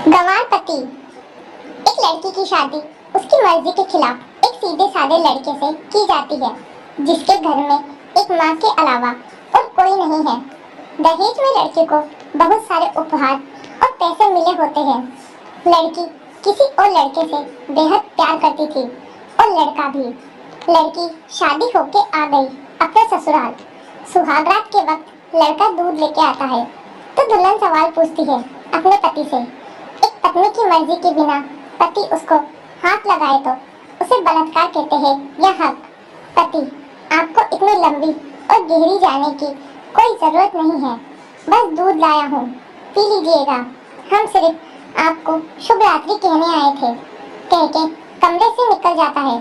गंवार पति। एक लड़की की शादी उसकी मर्जी के खिलाफ एक सीधे साधे लड़के से की जाती है जिसके घर में एक माँ के अलावा और कोई नहीं है। दहेज में लड़के को बहुत सारे उपहार और पैसे मिले होते हैं। लड़की किसी और लड़के से बेहद प्यार करती थी और लड़का भी। लड़की शादी होके आ गई अपने ससुराल। सुहागरात के वक्त लड़का दूध लेके आता है तो दुल्हन सवाल पूछती है अपने पति से। एक पत्नी की मर्जी के बिना पति उसको हाथ लगाए तो उसे बलात्कार कहते हैं या हक। पति, आपको इतनी लंबी और गहरी जाने की कोई जरूरत नहीं है, बस दूध लाया हूँ, पी लीजिएगा। हम सिर्फ आपको शुभ रात्रि कहने आए थे, कह के कमरे से निकल जाता है।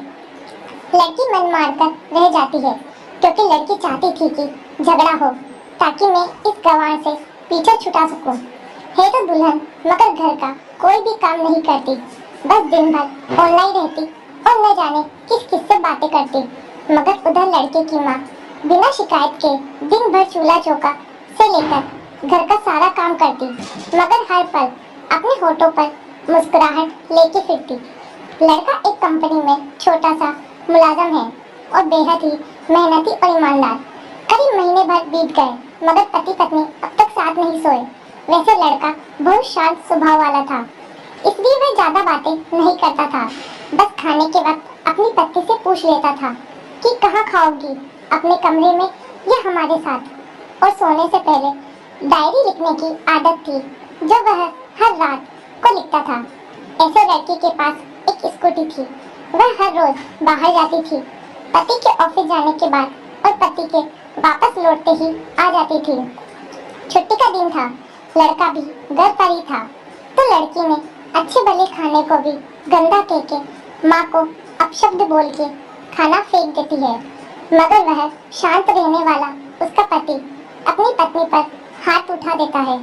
लड़की मन मारकर रह जाती है क्योंकि लड़की चाहती थी कि झगड़ा हो ताकि मैं इस गंवार से पीछा छुटा सकूं। है तो दुल्हन मगर घर का कोई भी काम नहीं करती, बस दिन भर ऑनलाइन रहती और न जाने किस किस से बातें करती। मगर उधर लड़के की माँ बिना शिकायत के दिन भर चूल्हा चौका से लेकर घर का सारा काम करती, मगर हर पल अपने होठों पर मुस्कुराहट लेके फिरती। लड़का एक कंपनी में छोटा सा मुलाजम है और बेहद ही मेहनती और ईमानदार। करीब महीने भर बीत गए मगर पति पत्नी अब तक साथ नहीं सोए। वैसे लड़का बहुत शांत स्वभाव वाला था, इसलिए वह ज्यादा बातें नहीं करता था। बस खाने के वक्त अपनी पत्नी से पूछ लेता था कि कहाँ खाओगी, अपने कमरे में या हमारे साथ। और सोने से पहले डायरी लिखने की आदत थी जो वह हर रात को लिखता था। ऐसे लड़के के पास एक स्कूटी थी, वह हर रोज बाहर जाती थी, पति के ऑफिस जाने के बाद और पति के वापस लौटते ही आ जाती थी। छुट्टी का दिन था, लड़का भी घर पर ही था, तो लड़की ने अच्छे भले खाने को भी गंदा कह के माँ को अपशब्द बोल के खाना फेंक देती है। मगर वह शांत रहने वाला उसका पति अपनी पत्नी पर हाथ उठा देता है,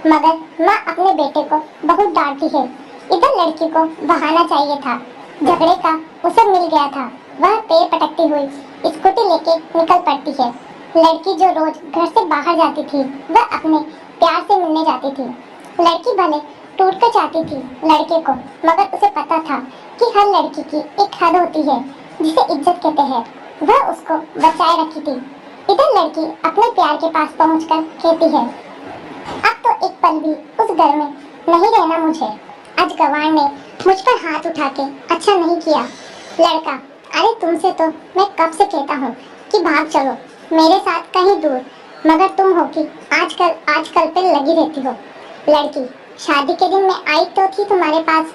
मगर माँ अपने बेटे को बहुत डांटती है। इधर लड़की को बहाना चाहिए था, झगड़े का उसे मिल गया था। वह पैर पटकती हुई स्कूटी लेके निकल पड़ती है। लड़की जो रोज घर से बाहर जाती थी वह अपने प्यार से मिलने जाती थी। लड़की भले टूट कर चाहती थी लड़के को, मगर उसे पता था कि हर लड़की की एक हद होती है जिसे इज्जत कहते हैं, वह उसको बचाए रखी थी। इधर लड़की अपने प्यार के पास पहुंचकर कहती है, अब तो एक पल भी उस घर में नहीं रहना मुझे। आज गंवार ने मुझ पर हाथ उठा के अच्छा नहीं किया। लड़का, अरे तुमसे तो मैं कब से कहता हूँ कि भाग चलो मेरे साथ कहीं दूर, मगर तुम हो कि आजकल पे लगी रहती हो। लड़की, शादी के दिन मैं आई तो थी तुम्हारे पास,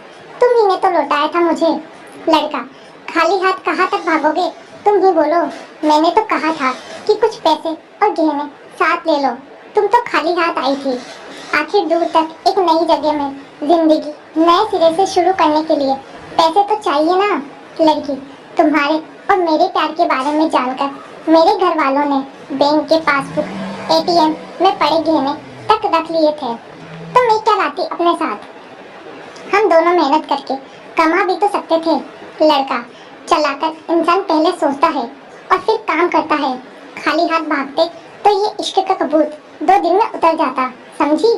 तुम ही ने तो लौटाया था मुझे। लड़का, खाली हाथ कहाँ तक भागोगे, तुम ही बोलो। मैंने तो कहा था कि कुछ पैसे और गहने साथ ले लो, तुम तो खाली हाथ आई थी। आखिर दूर तक एक नई जगह में जिंदगी नए सिरे से शुरू करने के लिए पैसे तो चाहिए ना। लड़की, तुम्हारे और मेरे प्यार के बारे में जानकर मेरे घर वालों ने बैंक के पासबुक, एटीएम में पड़े गहने तक रख लिए थे, तो मैं क्या लाती अपने साथ। हम दोनों मेहनत करके कमा भी तो सकते थे। लड़का, चलाकर इंसान पहले सोचता है और फिर काम करता है। खाली हाथ भागते तो ये इश्क का कबूत 2 दिन में उतर जाता, समझी।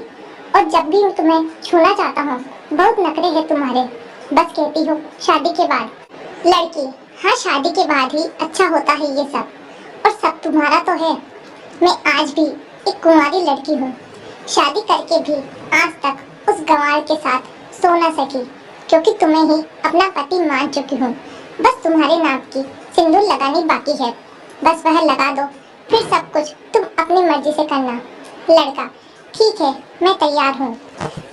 और जब भी तुम्हें छूना चाहता हूँ बहुत नखरे हैं तुम्हारे, बस कहती हूँ शादी के बाद। लड़की, हाँ शादी के बाद ही अच्छा होता है ये सब, और सब तुम्हारा तो है। मैं आज भी एक कुंवारी लड़की हूँ, शादी करके भी आज तक उस गंवार के साथ सो न सकी क्योंकि तुम्हें ही अपना पति मान चुकी हूँ। बस तुम्हारे नाम की सिंदूर लगानी बाकी है, बस वह लगा दो, फिर सब कुछ तुम अपनी मर्जी से करना। लड़का, ठीक है मैं तैयार हूँ,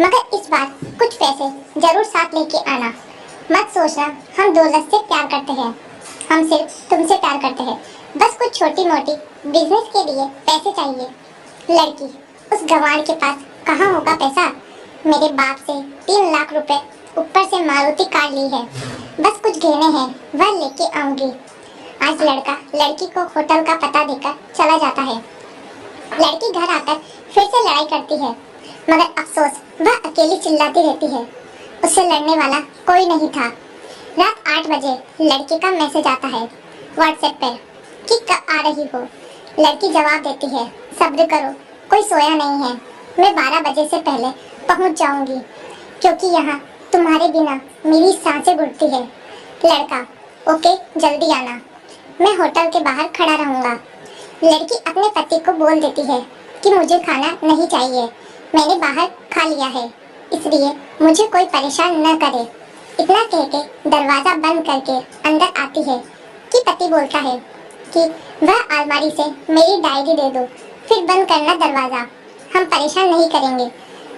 मगर इस बार कुछ पैसे जरूर साथ लेके आना। मत सोचना हम दौलत से प्यार करते हैं, हम सिर्फ तुमसे प्यार करते हैं, बस कुछ छोटी मोटी बिजनेस के लिए पैसे चाहिए। लड़की, उस गंवार के पास कहाँ होगा पैसा, मेरे बाप से 3 लाख रुपए ऊपर से मारुति कार ली है, बस कुछ गहने हैं वह लेके आऊंगी। आज लड़का लड़की को होटल का पता देकर चला जाता है। लड़की घर आकर फिर से लड़ाई करती है, मगर अफसोस वह अकेली चिल्लाती रहती है, उससे लड़ने वाला कोई नहीं था। रात 8 बजे लड़के का मैसेज आता है व्हाट्सएप पर कि कब आ रही हो। लड़की जवाब देती है, सब्र करो, कोई सोया नहीं है, मैं 12 बजे से पहले पहुंच जाऊंगी। क्योंकि यहाँ तुम्हारे बिना मेरी सांसें घुटती है। लड़का, ओके, जल्दी आना, मैं होटल के बाहर खड़ा रहूंगा। लड़की अपने पति को बोल देती है कि मुझे खाना नहीं चाहिए, मैंने बाहर खा लिया है, इसलिए मुझे कोई परेशान न करे। इतना कह के दरवाजा बंद करके अंदर आती है कि पति बोलता है कि वह अलमारी से मेरी डायरी दे दो, फिर बंद करना दरवाजा, हम परेशान नहीं करेंगे।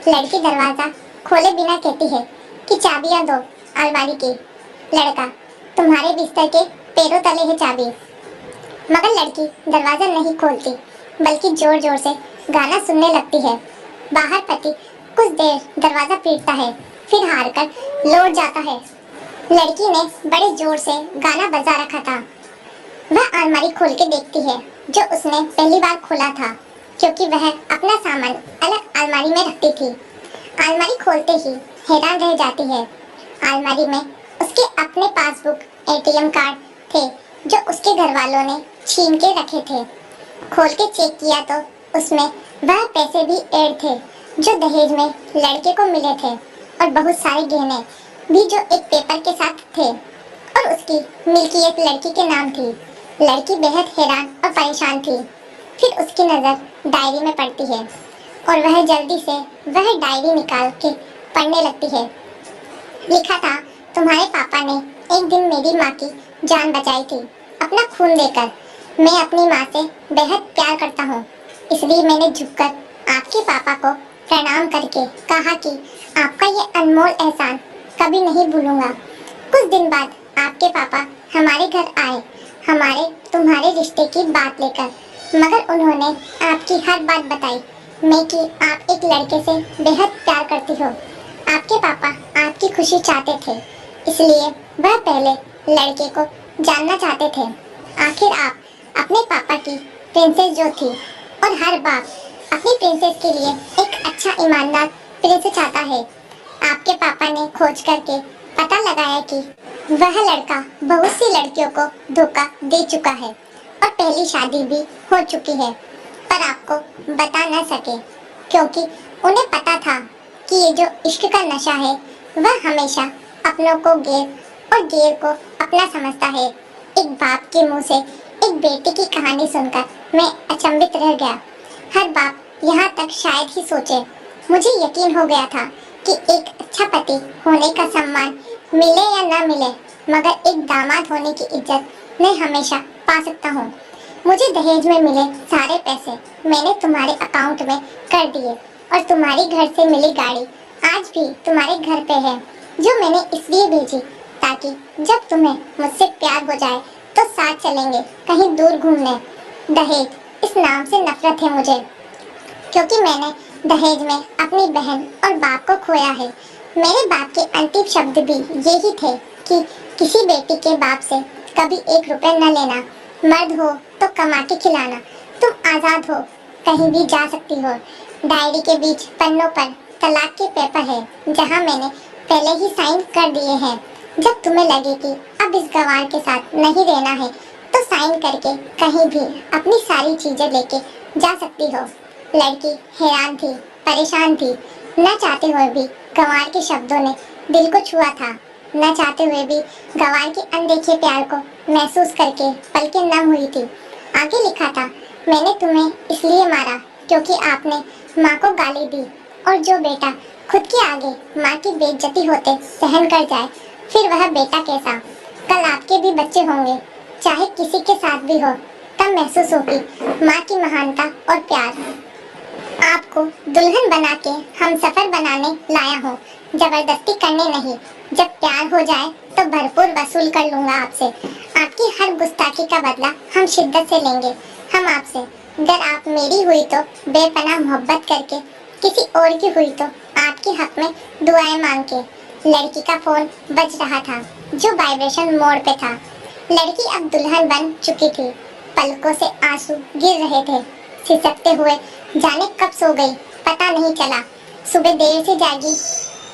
लड़की दरवाजा खोले बिना कहती है कि चाबियां दो अलमारी की। लड़का, तुम्हारे बिस्तर के पैरों तले है चाबी। मगर लड़की दरवाजा नहीं खोलती, बल्कि जोर जोर से गाना सुनने लगती है। बाहर पति कुछ देर दरवाजा पीटता है, फिर हार कर लौट जाता है। लड़की ने बड़े जोर से गाना बजा रखा था। वह अलमारी खोल के देखती है, जो उसने पहली बार खोला था, क्योंकि वह अपना सामान अलग अलमारी में रखती थी। अलमारी खोलते ही हैरान रह जाती है। अलमारी में उसके अपने पासबुक, एटीएम कार्ड थे, जो उसके घर वालों ने छीन के रखे थे। खोल के चेक किया तो उसमें वह पैसे भी ऐड थे, जो दहेज में लड़के को मिले थे, और बहुत सारे गहने भी जो एक पेपर के साथ थे, और उसकी मिल्कियत लड़की के नाम थी। लड़की बेहद हैरान और परेशान थी। फिर उसकी नज़र डायरी में पड़ती है और वह जल्दी से वह डायरी निकाल के पढ़ने लगती है। लिखा था, तुम्हारे पापा ने एक दिन मेरी माँ की जान बचाई थी, अपना खून देकर। मैं अपनी माँ से बेहद प्यार करता हूँ, इसलिए मैंने झुककर आपके पापा को प्रणाम करके कहा कि आपका ये अनमोल एहसान कभी नहीं भूलूंगा। कुछ दिन बाद आपके पापा हमारे घर आए, हमारे तुम्हारे रिश्ते की बात लेकर, मगर उन्होंने आपकी हर बात बताई मैं कि आप एक लड़के से बेहद प्यार करती हो। आपके पापा आपकी खुशी चाहते थे, इसलिए वह पहले लड़के को जानना चाहते थे। आखिर आप अपने पापा की प्रिंसेस जो थी, और हर बाप अपनी प्रिंसेस के लिए एक अच्छा ईमानदार प्रिंस चाहता है। आपके पापा ने खोज करके पता लगाया कि वह लड़का बहुत सी लड़कियों को धोखा दे चुका है और पहली शादी भी हो चुकी है, पर आपको बता न सके, क्योंकि उन्हें पता था कि ये जो इश्क का नशा है वह हमेशा अपनों को गैर और गैर को अपना समझता है। एक बाप के मुंह से एक बेटे की कहानी सुनकर मैं अचंभित रह गया। हर बाप यहाँ तक शायद ही सोचे। मुझे यकीन हो गया था कि एक अच्छा पति होने का सम्मान मिले या ना मिले, मगर एक दामाद होने की इज्जत मैं हमेशा पा सकता हूँ। मुझे दहेज में मिले सारे पैसे मैंने तुम्हारे अकाउंट में कर दिए, और तुम्हारी घर से मिली गाड़ी आज भी तुम्हारे घर पे है, जो मैंने इसलिए भेजी ताकि जब तुम्हें मुझसे प्यार हो जाए तो साथ चलेंगे कहीं दूर घूमने। दहेज, इस नाम से नफरत है मुझे, क्योंकि मैंने दहेज में अपनी बहन और बाप को खोया है। मेरे बाप के अंतिम शब्द भी यही थे कि किसी बेटी के बाप से कभी 1 रुपया न लेना, मर्द हो तो कमा के खिलाना, तुम आज़ाद हो, कहीं भी जा सकती हो। डायरी के बीच पन्नों पर तलाक के पेपर है, जहां मैंने पहले ही साइन कर दिए हैं। जब तुम्हें लगे कि अब इस गवार के साथ नहीं रहना है, तो साइन करके कहीं भी अपनी सारी चीजें लेके जा सकती हो। लड़की हैरान थी, परेशान थी। न चाहते हुए भी गंवार के शब्दों ने दिल को छुआ था। न चाहते हुए भी गंवार के अनदेखे प्यार को महसूस करके पलकें नम हुई थी। आगे लिखा था, मैंने तुम्हें इसलिए मारा क्योंकि आपने माँ को गाली दी, और जो बेटा खुद के आगे माँ की बेइज्जती होते सहन कर जाए, फिर वह बेटा कैसा। कल आपके भी बच्चे होंगे, चाहे किसी के साथ भी हो, तब महसूस होगी माँ की महानता और प्यार। आपको दुल्हन बना के हम सफर बनाने लाया हूँ, जबरदस्ती करने नहीं। जब प्यार हो जाए तो भरपूर वसूल कर लूंगा आपसे। आपकी हर गुस्ताखी का बदला हम शिद्दत से लेंगे। हम आपसे, अगर आप मेरी हुई तो बेपनाह मोहब्बत करके, किसी और की हुई तो आपके हक में दुआएं मांग के। लड़की का फोन बज रहा था, जो वाइब्रेशन मोड पे था। लड़की अब दुल्हन बन चुकी थी। पलकों से आंसू गिर रहे थे। सिसकते हुए जाने कब सो गई पता नहीं चला। सुबह देर से जागी,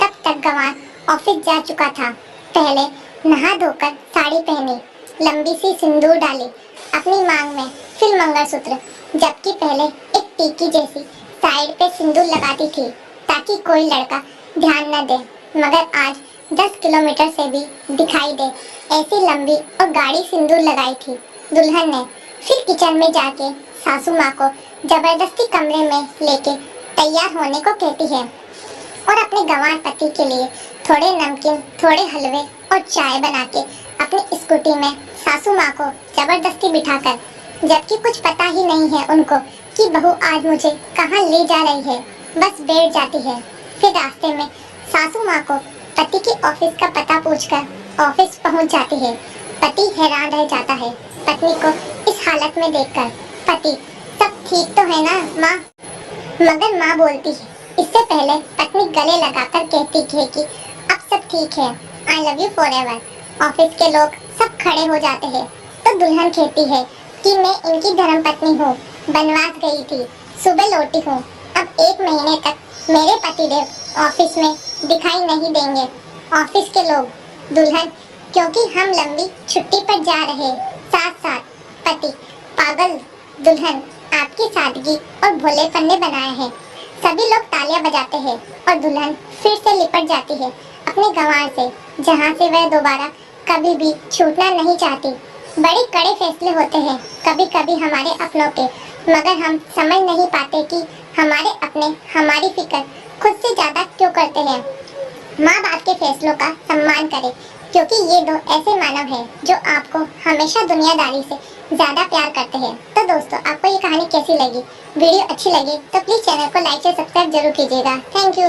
तब तक गंवार ऑफिस जा चुका था। पहले नहा धोकर साड़ी पहनी, लंबी सी सिंदूर डाली अपनी मांग में, फिर मंगलसूत्र, जबकि पहले एक टीकी जैसी साइड पे सिंदूर लगाती थी ताकि कोई लड़का ध्यान न दे। मगर आज 10 किलोमीटर से भी दिखाई दे ऐसी लंबी और गाढ़ी सिंदूर लगाई थी दुल्हन ने। फिर किचन में जाके सासू माँ को जबरदस्ती कमरे में लेके तैयार होने को कहती है और अपने गंवार पति के लिए थोड़े नमकीन, थोड़े हलवे और चाय बना के अपनी स्कूटी में सासू माँ को जबरदस्ती बिठाकर, जबकि कुछ पता ही नहीं है उनको कि बहू आज मुझे कहाँ ले जा रही है, बस बैठ जाती है। फिर रास्ते में सासू माँ को पति की ऑफिस का पता पूछकर ऑफिस पहुँच जाती है। पति हैरान रह जाता है पत्नी को इस हालत में देखकर। पति, सब ठीक तो है ना माँ? मगर माँ बोलती है इससे पहले पत्नी गले लगाकर कहती है कि अब सब ठीक है, I love you forever. Office के लोग सब खड़े हो जाते हैं तो दुल्हन कहती है कि मैं इनकी धर्मपत्नी हूँ, बनवास गई थी, सुबह लौटी हूँ, अब 1 महीने तक मेरे पतिदेव ऑफिस में दिखाई नहीं देंगे। ऑफिस के लोग, दुल्हन, क्योंकि हम लंबी छुट्टी पर जा रहे। साथ साथ पति, पागल दुल्हन, आपकी सादगी और भोलेपन ने बनाए हैं। सभी लोग तालियां बजाते हैं और दुल्हन फिर से लिपट जाती है अपने गंवार से, जहां से वह दोबारा कभी भी छूटना नहीं चाहती। बड़े कड़े फैसले होते हैं कभी कभी हमारे अपनों के, मगर हम समझ नहीं पाते कि हमारे अपने हमारी फिक्र खुद से ज्यादा क्यों करते हैं। माँ बाप के फैसलों का सम्मान करें, क्योंकि ये दो ऐसे मानव हैं जो आपको हमेशा दुनियादारी से ज्यादा प्यार करते हैं। तो दोस्तों, आपको ये कहानी कैसी लगी? वीडियो अच्छी लगी तो प्लीज चैनल को लाइक और सब्सक्राइब जरूर कीजिएगा। Thank you.